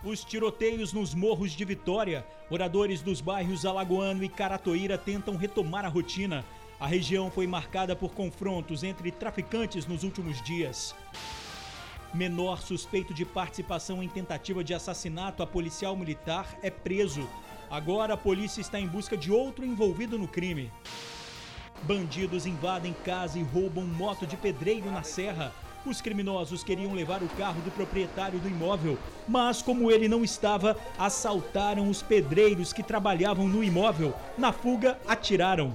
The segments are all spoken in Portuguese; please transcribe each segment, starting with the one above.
Os tiroteios nos morros de Vitória. Moradores dos bairros Alagoano e Caratoíra tentam retomar a rotina. A região foi marcada por confrontos entre traficantes nos últimos dias. Menor suspeito de participação em tentativa de assassinato a policial militar é preso. Agora a polícia está em busca de outro envolvido no crime. Bandidos invadem casa e roubam moto de pedreiro na Serra. Os criminosos queriam levar o carro do proprietário do imóvel, mas como ele não estava, assaltaram os pedreiros que trabalhavam no imóvel. Na fuga, atiraram.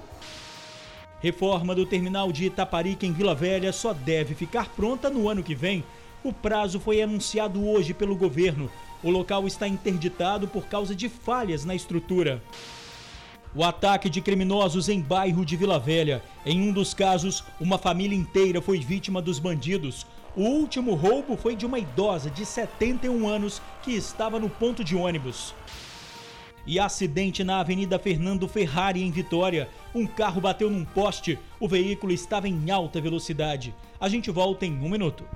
Reforma do terminal de Itaparica em Vila Velha só deve ficar pronta no ano que vem. O prazo foi anunciado hoje pelo governo. O local está interditado por causa de falhas na estrutura. O ataque de criminosos em bairro de Vila Velha. Em um dos casos, uma família inteira foi vítima dos bandidos. O último roubo foi de uma idosa de 71 anos que estava no ponto de ônibus. E acidente na Avenida Fernando Ferrari, em Vitória. Um carro bateu num poste. O veículo estava em alta velocidade. A gente volta em 1 minuto.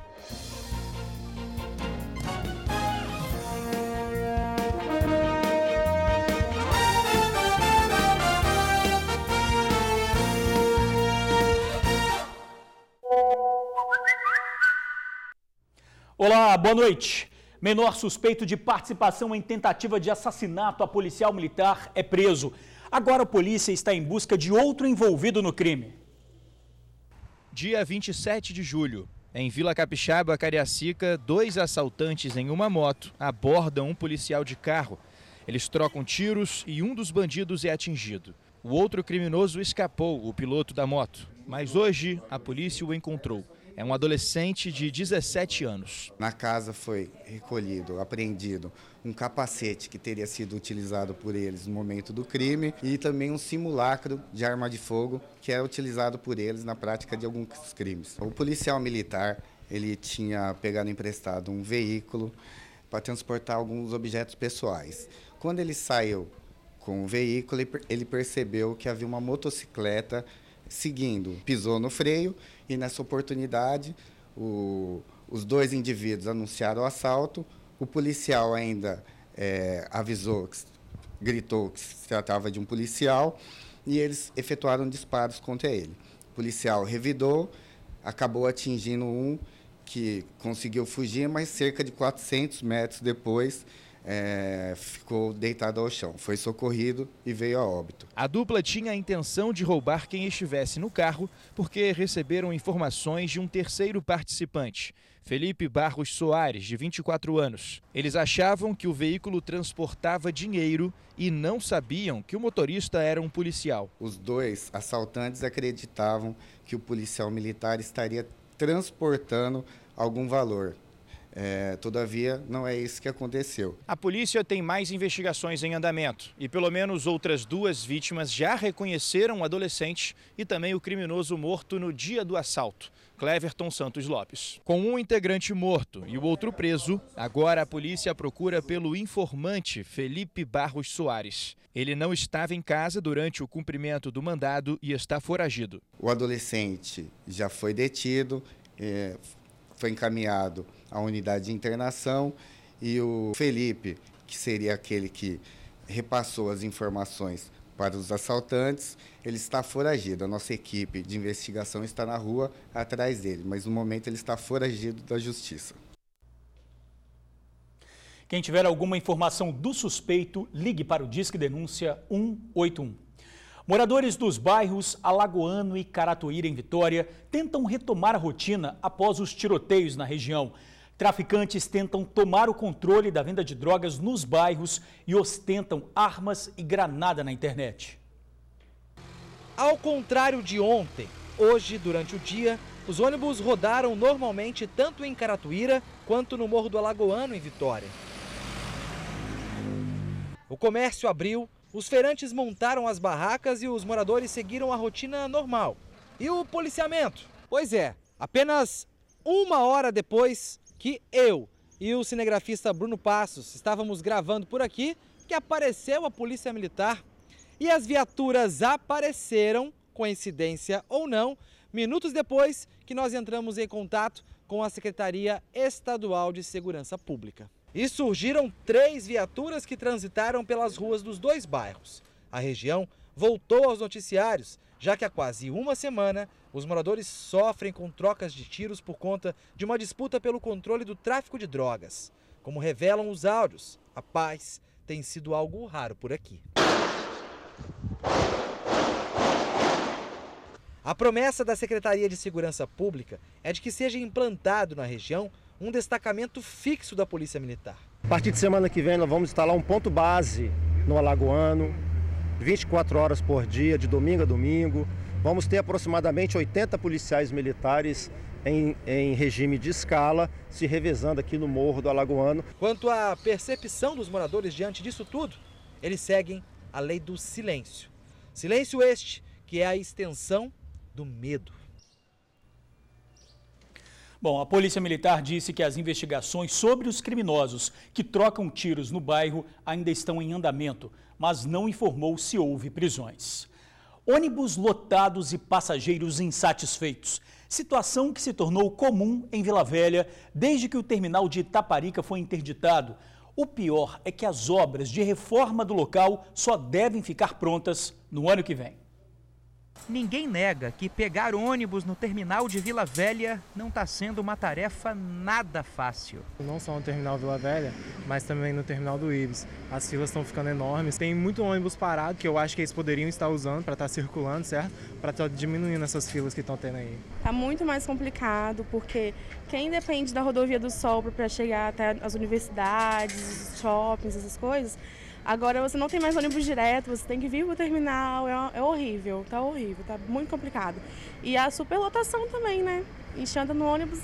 Olá, boa noite. Menor suspeito de participação em tentativa de assassinato a policial militar é preso. Agora a polícia está em busca de outro envolvido no crime. Dia 27 de julho, em Vila Capixaba, Cariacica, 2 assaltantes em uma moto abordam um policial de carro. Eles trocam tiros e um dos bandidos é atingido. O outro criminoso escapou, o piloto da moto. Mas hoje a polícia o encontrou. É um adolescente de 17 anos. Na casa foi recolhido, apreendido, um capacete que teria sido utilizado por eles no momento do crime e também um simulacro de arma de fogo que era utilizado por eles na prática de alguns crimes. O policial militar, ele tinha pegado emprestado um veículo para transportar alguns objetos pessoais. Quando ele saiu com o veículo, ele percebeu que havia uma motocicleta seguindo, pisou no freio e nessa oportunidade os 2 indivíduos anunciaram o assalto. O policial ainda avisou, gritou que se tratava de um policial e eles efetuaram disparos contra ele. O policial revidou, acabou atingindo um que conseguiu fugir, mas cerca de 400 metros depois ficou deitado ao chão. Foi socorrido e veio a óbito. A dupla tinha a intenção de roubar quem estivesse no carro porque receberam informações de um terceiro participante, Felipe Barros Soares, de 24 anos. Eles achavam que o veículo transportava dinheiro e não sabiam que o motorista era um policial. Os 2 assaltantes acreditavam que o policial militar estaria transportando algum valor. Todavia, não é isso que aconteceu. A polícia tem mais investigações em andamento e pelo menos outras 2 vítimas já reconheceram o adolescente e também o criminoso morto no dia do assalto, Cleverton Santos Lopes. Com um integrante morto e o outro preso, agora a polícia procura pelo informante Felipe Barros Soares. Ele não estava em casa durante o cumprimento do mandado e está foragido. O adolescente já foi detido, foi encaminhado à unidade de internação e o Felipe, que seria aquele que repassou as informações para os assaltantes, ele está foragido. A nossa equipe de investigação está na rua atrás dele, mas no momento ele está foragido da justiça. Quem tiver alguma informação do suspeito, ligue para o Disque Denúncia 181. Moradores dos bairros Alagoano e Caratoíra, em Vitória, tentam retomar a rotina após os tiroteios na região. Traficantes tentam tomar o controle da venda de drogas nos bairros e ostentam armas e granada na internet. Ao contrário de ontem, hoje, durante o dia, os ônibus rodaram normalmente tanto em Caratoíra quanto no Morro do Alagoano, em Vitória. O comércio abriu, os feirantes montaram as barracas e os moradores seguiram a rotina normal. E o policiamento? Pois é, apenas 1 hora depois que eu e o cinegrafista Bruno Passos estávamos gravando por aqui, que apareceu a Polícia Militar. E as viaturas apareceram, coincidência ou não, minutos depois que nós entramos em contato com a Secretaria Estadual de Segurança Pública. e surgiram 3 viaturas que transitaram pelas ruas dos 2 bairros. A região voltou aos noticiários, já que há quase uma semana os moradores sofrem com trocas de tiros por conta de uma disputa pelo controle do tráfico de drogas. Como revelam os áudios, a paz tem sido algo raro por aqui. A promessa da Secretaria de Segurança Pública é de que seja implantado na região um destacamento fixo da Polícia Militar. A partir de semana que vem nós vamos instalar um ponto base no Alagoano, 24 horas por dia, de domingo a domingo. Vamos ter aproximadamente 80 policiais militares em regime de escala, se revezando aqui no Morro do Alagoano. Quanto à percepção dos moradores diante disso tudo, eles seguem a lei do silêncio. Silêncio este que é a extensão do medo. Bom, a Polícia Militar disse que as investigações sobre os criminosos que trocam tiros no bairro ainda estão em andamento, mas não informou se houve prisões. Ônibus lotados e passageiros insatisfeitos. Situação que se tornou comum em Vila Velha desde que o terminal de Itaparica foi interditado. O pior é que as obras de reforma do local só devem ficar prontas no ano que vem. Ninguém nega que pegar ônibus no terminal de Vila Velha não está sendo uma tarefa nada fácil. Não só no terminal Vila Velha, mas também no terminal do Ibis. As filas estão ficando enormes. Tem muito ônibus parado que eu acho que eles poderiam estar usando para estar circulando, certo? Para estar diminuindo essas filas que estão tendo aí. Tá muito mais complicado porque quem depende da rodovia do Sol para chegar até as universidades, os shoppings, essas coisas, agora você não tem mais ônibus direto, você tem que vir para o terminal, é horrível, tá muito complicado. E a superlotação também, né? A gente anda no ônibus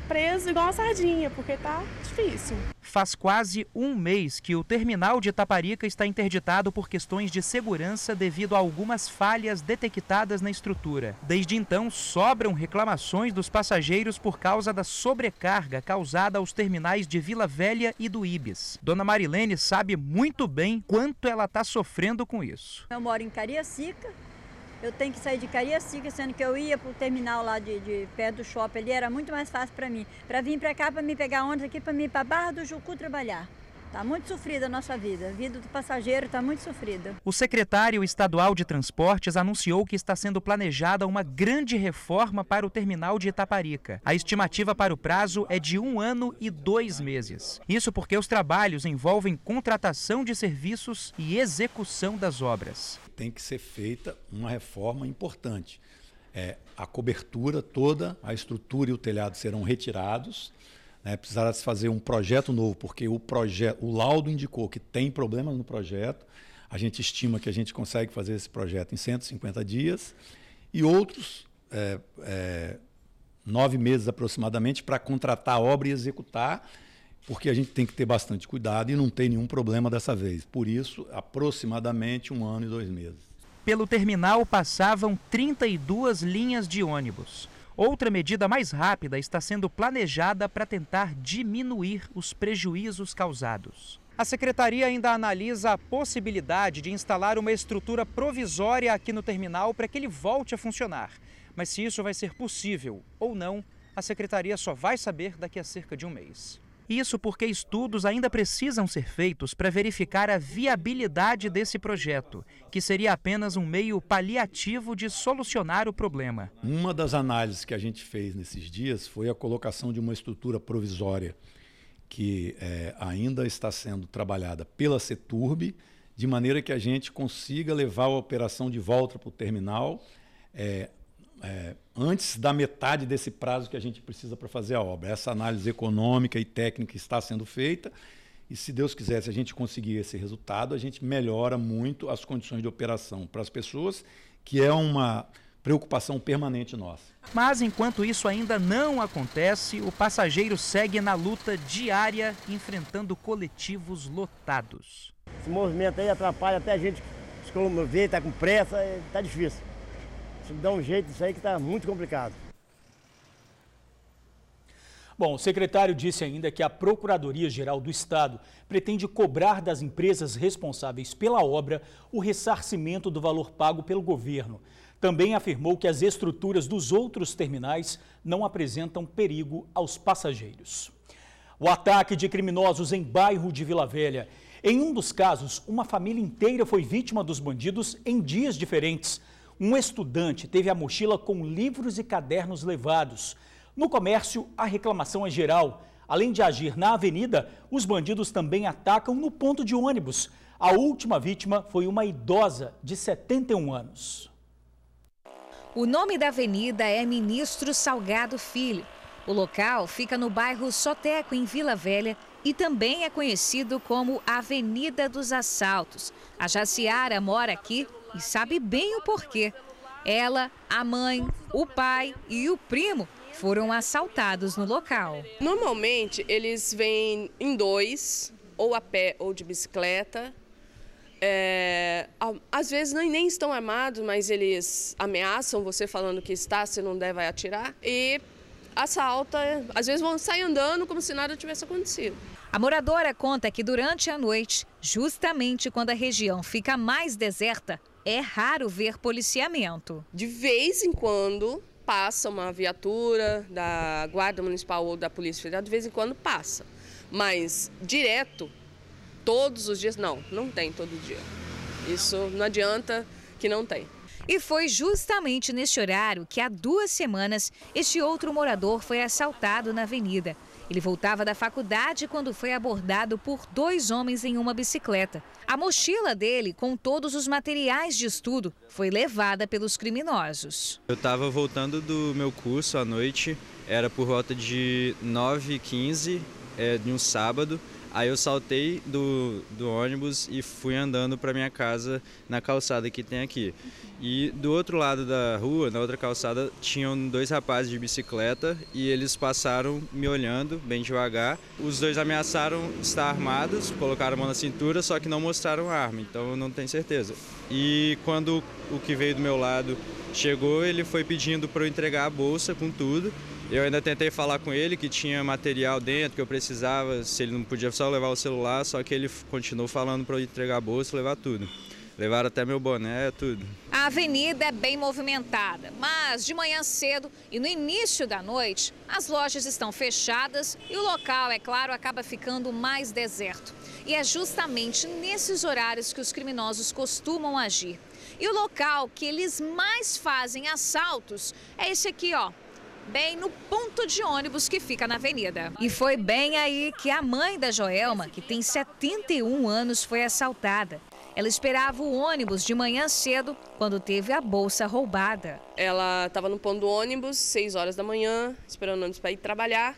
preso igual uma sardinha, porque tá difícil. Faz quase um mês que o terminal de Itaparica está interditado por questões de segurança devido a algumas falhas detectadas na estrutura. Desde então, sobram reclamações dos passageiros por causa da sobrecarga causada aos terminais de Vila Velha e do Ibis. Dona Marilene sabe muito bem quanto ela está sofrendo com isso. Eu moro em Cariacica. Eu tenho que sair de Cariacica, sendo que eu ia para o terminal lá de perto do shopping ali, era muito mais fácil para mim. Para vir para cá, para me pegar ônibus aqui, para mim ir para Barra do Jucu trabalhar. Está muito sofrida a nossa vida. A vida do passageiro está muito sofrida. O secretário estadual de Transportes anunciou que está sendo planejada uma grande reforma para o terminal de Itaparica. A estimativa para o prazo é de 1 ano e 2 meses. Isso porque os trabalhos envolvem contratação de serviços e execução das obras. Tem que ser feita uma reforma importante. A cobertura toda, a estrutura e o telhado serão retirados. Precisará se fazer um projeto novo, porque o laudo indicou que tem problemas no projeto. A gente estima que a gente consegue fazer esse projeto em 150 dias e outros 9 meses aproximadamente para contratar a obra e executar, porque a gente tem que ter bastante cuidado e não tem nenhum problema dessa vez. Por isso, aproximadamente 1 ano e 2 meses. Pelo terminal passavam 32 linhas de ônibus. Outra medida mais rápida está sendo planejada para tentar diminuir os prejuízos causados. A secretaria ainda analisa a possibilidade de instalar uma estrutura provisória aqui no terminal para que ele volte a funcionar. Mas se isso vai ser possível ou não, a secretaria só vai saber daqui a cerca de 1 mês. Isso porque estudos ainda precisam ser feitos para verificar a viabilidade desse projeto, que seria apenas um meio paliativo de solucionar o problema. Uma das análises que a gente fez nesses dias foi a colocação de uma estrutura provisória que ainda está sendo trabalhada pela CETURB, de maneira que a gente consiga levar a operação de volta para o terminal antes da metade desse prazo que a gente precisa para fazer a obra. Essa análise econômica e técnica está sendo feita e, se Deus quiser, se a gente conseguir esse resultado, a gente melhora muito as condições de operação para as pessoas, que é uma preocupação permanente nossa. Mas, enquanto isso ainda não acontece, o passageiro segue na luta diária, enfrentando coletivos lotados. Esse movimento aí atrapalha até a gente se locomover, está com pressa, está difícil. Se dá um jeito disso aí que está muito complicado. Bom, o secretário disse ainda que a Procuradoria-Geral do Estado pretende cobrar das empresas responsáveis pela obra o ressarcimento do valor pago pelo governo. Também afirmou que as estruturas dos outros terminais não apresentam perigo aos passageiros. O ataque de criminosos em bairro de Vila Velha. Em um dos casos, uma família inteira foi vítima dos bandidos em dias diferentes. Um estudante teve a mochila com livros e cadernos levados. No comércio, a reclamação é geral. Além de agir na avenida, os bandidos também atacam no ponto de ônibus. A última vítima foi uma idosa de 71 anos. O nome da avenida é Ministro Salgado Filho. O local fica no bairro Soteco, em Vila Velha, e também é conhecido como Avenida dos Assaltos. A Jaciara mora aqui e sabe bem o porquê. Ela, a mãe, o pai e o primo foram assaltados no local. Normalmente eles vêm em dois, ou a pé ou de bicicleta. Às vezes nem estão armados, mas eles ameaçam você falando que se não der vai atirar. E assalta, às vezes vão sair andando como se nada tivesse acontecido. A moradora conta que durante a noite, justamente quando a região fica mais deserta, é raro ver policiamento. De vez em quando passa uma viatura da Guarda Municipal ou da Polícia Federal, de vez em quando passa. Mas direto, todos os dias, não tem todo dia. Isso não adianta que não tem. E foi justamente neste horário que há 2 semanas este outro morador foi assaltado na avenida. Ele voltava da faculdade quando foi abordado por 2 homens em uma bicicleta. A mochila dele, com todos os materiais de estudo, foi levada pelos criminosos. Eu estava voltando do meu curso à noite, era por volta de 9h15 de um sábado. Aí eu saltei do ônibus e fui andando para minha casa na calçada que tem aqui. E do outro lado da rua, na outra calçada, tinham 2 rapazes de bicicleta e eles passaram me olhando bem devagar. Os 2 ameaçaram estar armados, colocaram a mão na cintura, só que não mostraram a arma, então eu não tenho certeza. E quando o que veio do meu lado chegou, ele foi pedindo para eu entregar a bolsa com tudo. Eu ainda tentei falar com ele que tinha material dentro, que eu precisava, se ele não podia só levar o celular, só que ele continuou falando para eu entregar a bolsa e levar tudo. Levaram até meu boné, tudo. A avenida é bem movimentada, mas de manhã cedo e no início da noite, as lojas estão fechadas e o local, é claro, acaba ficando mais deserto. E é justamente nesses horários que os criminosos costumam agir. E o local que eles mais fazem assaltos é esse aqui, ó. Bem no ponto de ônibus que fica na avenida. E foi bem aí que a mãe da Joelma, que tem 71 anos, foi assaltada. Ela esperava o ônibus de manhã cedo quando teve a bolsa roubada. Ela estava no ponto do ônibus, 6 horas da manhã, esperando o ônibus para ir trabalhar.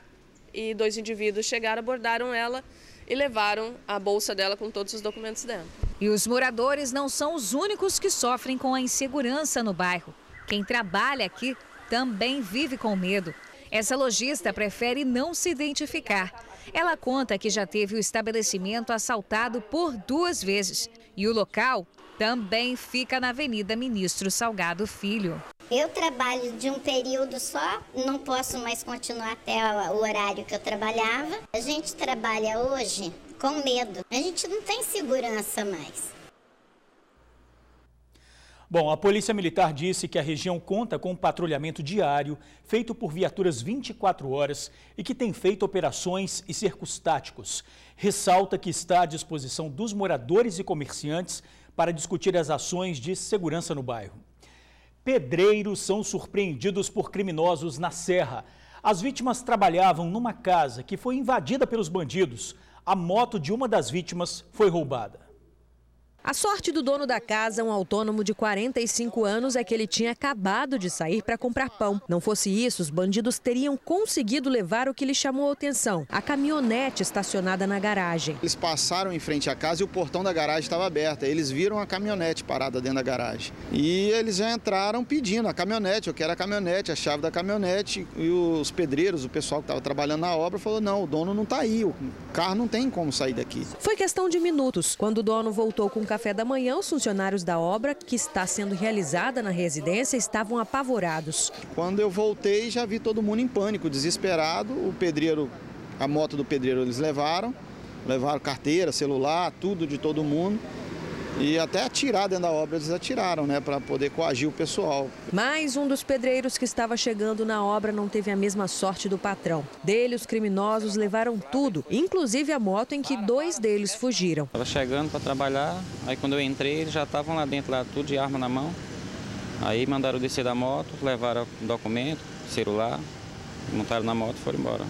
E 2 indivíduos chegaram, abordaram ela e levaram a bolsa dela com todos os documentos dela. E os moradores não são os únicos que sofrem com a insegurança no bairro. Quem trabalha aqui também vive com medo. Essa lojista prefere não se identificar. Ela conta que já teve o estabelecimento assaltado por 2 vezes. E o local também fica na Avenida Ministro Salgado Filho. Eu trabalho de um período só, não posso mais continuar até o horário que eu trabalhava. A gente trabalha hoje com medo. A gente não tem segurança mais. Bom, a Polícia Militar disse que a região conta com um patrulhamento diário feito por viaturas 24 horas e que tem feito operações e cercos táticos. Ressalta que está à disposição dos moradores e comerciantes para discutir as ações de segurança no bairro. Pedreiros são surpreendidos por criminosos na Serra. As vítimas trabalhavam numa casa que foi invadida pelos bandidos. A moto de uma das vítimas foi roubada. A sorte do dono da casa, um autônomo de 45 anos, é que ele tinha acabado de sair para comprar pão. Não fosse isso, os bandidos teriam conseguido levar o que lhe chamou a atenção: a caminhonete estacionada na garagem. Eles passaram em frente à casa e o portão da garagem estava aberto. Eles viram a caminhonete parada dentro da garagem. E eles já entraram pedindo a caminhonete, eu quero a caminhonete, a chave da caminhonete. E os pedreiros, o pessoal que estava trabalhando na obra, falou: não, o dono não está aí, o carro não tem como sair daqui. Foi questão de minutos. Quando o dono voltou com café da manhã, os funcionários da obra, que está sendo realizada na residência, estavam apavorados. Quando eu voltei, já vi todo mundo em pânico, desesperado. O pedreiro, a moto do pedreiro eles levaram carteira, celular, tudo de todo mundo. e até atirar dentro da obra, eles atiraram, né, para poder coagir o pessoal. Mais um dos pedreiros que estava chegando na obra não teve a mesma sorte do patrão. Dele, os criminosos levaram tudo, inclusive a moto em que 2 deles fugiram. Estava chegando para trabalhar, aí quando eu entrei, eles já estavam lá dentro, lá tudo de arma na mão. Aí mandaram descer da moto, levaram documento, celular, montaram na moto e foram embora.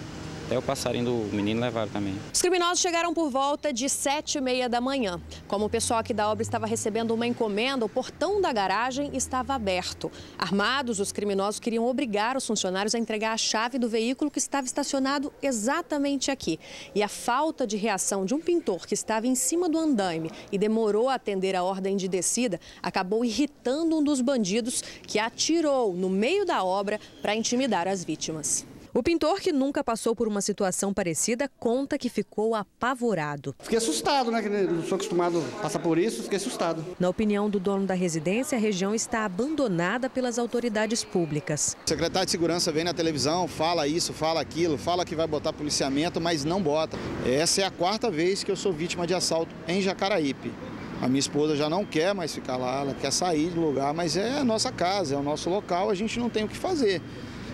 Até o passarinho do menino levaram também. Os criminosos chegaram por volta de 7h30 da manhã. Como o pessoal aqui da obra estava recebendo uma encomenda, o portão da garagem estava aberto. Armados, os criminosos queriam obrigar os funcionários a entregar a chave do veículo que estava estacionado exatamente aqui. E a falta de reação de um pintor que estava em cima do andaime e demorou a atender a ordem de descida, acabou irritando um dos bandidos que atirou no meio da obra para intimidar as vítimas. O pintor, que nunca passou por uma situação parecida, conta que ficou apavorado. Fiquei assustado, né? Não sou acostumado a passar por isso, fiquei assustado. Na opinião do dono da residência, a região está abandonada pelas autoridades públicas. O secretário de Segurança vem na televisão, fala isso, fala aquilo, fala que vai botar policiamento, mas não bota. Essa é a 4ª vez que eu sou vítima de assalto em Jacaraípe. A minha esposa já não quer mais ficar lá, ela quer sair do lugar, mas é a nossa casa, é o nosso local, a gente não tem o que fazer.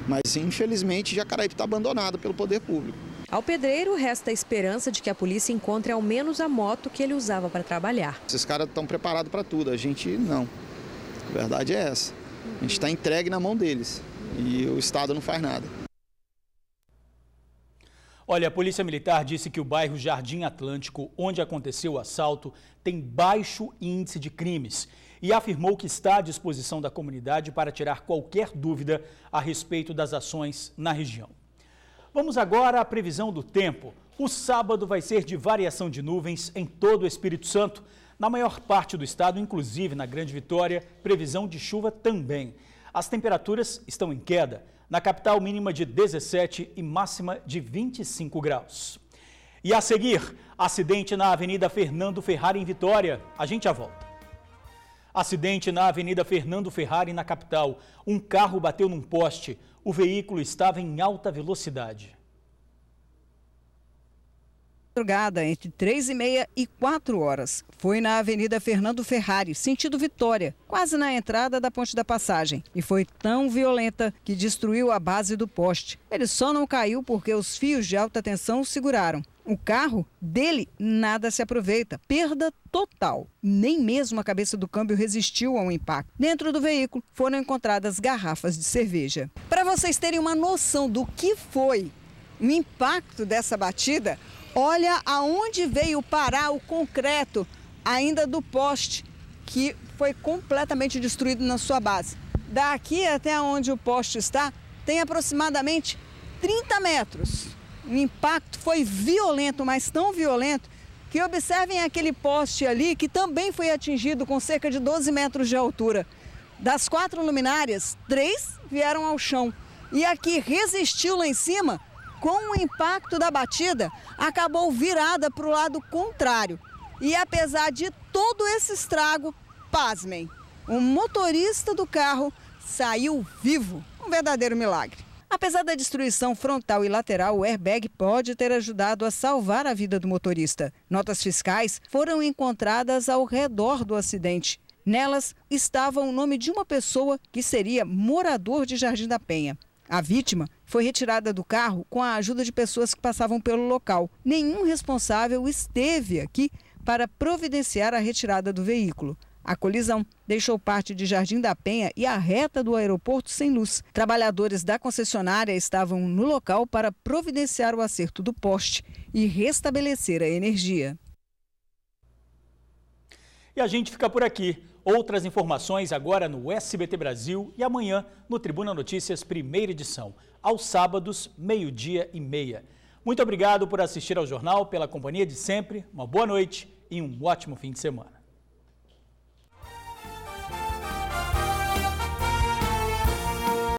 Mas, infelizmente, Jacaraípe está abandonado pelo poder público. Ao pedreiro, resta a esperança de que a polícia encontre ao menos a moto que ele usava para trabalhar. Esses caras estão preparados para tudo, a gente não. A verdade é essa. A gente está entregue na mão deles e o Estado não faz nada. Olha, a Polícia Militar disse que o bairro Jardim Atlântico, onde aconteceu o assalto, tem baixo índice de crimes e afirmou que está à disposição da comunidade para tirar qualquer dúvida a respeito das ações na região. Vamos agora à previsão do tempo. O sábado vai ser de variação de nuvens em todo o Espírito Santo. Na maior parte do estado, inclusive na Grande Vitória, previsão de chuva também. As temperaturas estão em queda. Na capital, mínima de 17 e máxima de 25 graus. E a seguir, acidente na Avenida Fernando Ferrari, em Vitória. A gente já volta. Acidente na Avenida Fernando Ferrari, na capital. Um carro bateu num poste. O veículo estava em alta velocidade. Madrugada, entre 3h30 e 4 horas. Foi na Avenida Fernando Ferrari, sentido Vitória, quase na entrada da Ponte da Passagem. E foi tão violenta que destruiu a base do poste. Ele só não caiu porque os fios de alta tensão o seguraram. O carro dele nada se aproveita, perda total. Nem mesmo a cabeça do câmbio resistiu ao impacto. Dentro do veículo foram encontradas garrafas de cerveja. Para vocês terem uma noção do que foi o impacto dessa batida, olha aonde veio parar o concreto ainda do poste, que foi completamente destruído na sua base. Daqui até onde o poste está, tem aproximadamente 30 metros. O impacto foi violento, mas tão violento, que observem aquele poste ali, que também foi atingido com cerca de 12 metros de altura. Das 4 luminárias, 3 vieram ao chão. E aqui resistiu lá em cima, com o impacto da batida, acabou virada para o lado contrário. E apesar de todo esse estrago, pasmem, o motorista do carro saiu vivo. Um verdadeiro milagre. Apesar da destruição frontal e lateral, o airbag pode ter ajudado a salvar a vida do motorista. Notas fiscais foram encontradas ao redor do acidente. Nelas estava o nome de uma pessoa que seria morador de Jardim da Penha. A vítima foi retirada do carro com a ajuda de pessoas que passavam pelo local. Nenhum responsável esteve aqui para providenciar a retirada do veículo. A colisão deixou parte de Jardim da Penha e a reta do aeroporto sem luz. Trabalhadores da concessionária estavam no local para providenciar o acerto do poste e restabelecer a energia. E a gente fica por aqui. Outras informações agora no SBT Brasil e amanhã no Tribuna Notícias, primeira edição, aos sábados, 12h30. Muito obrigado por assistir ao jornal, pela companhia de sempre, uma boa noite e um ótimo fim de semana.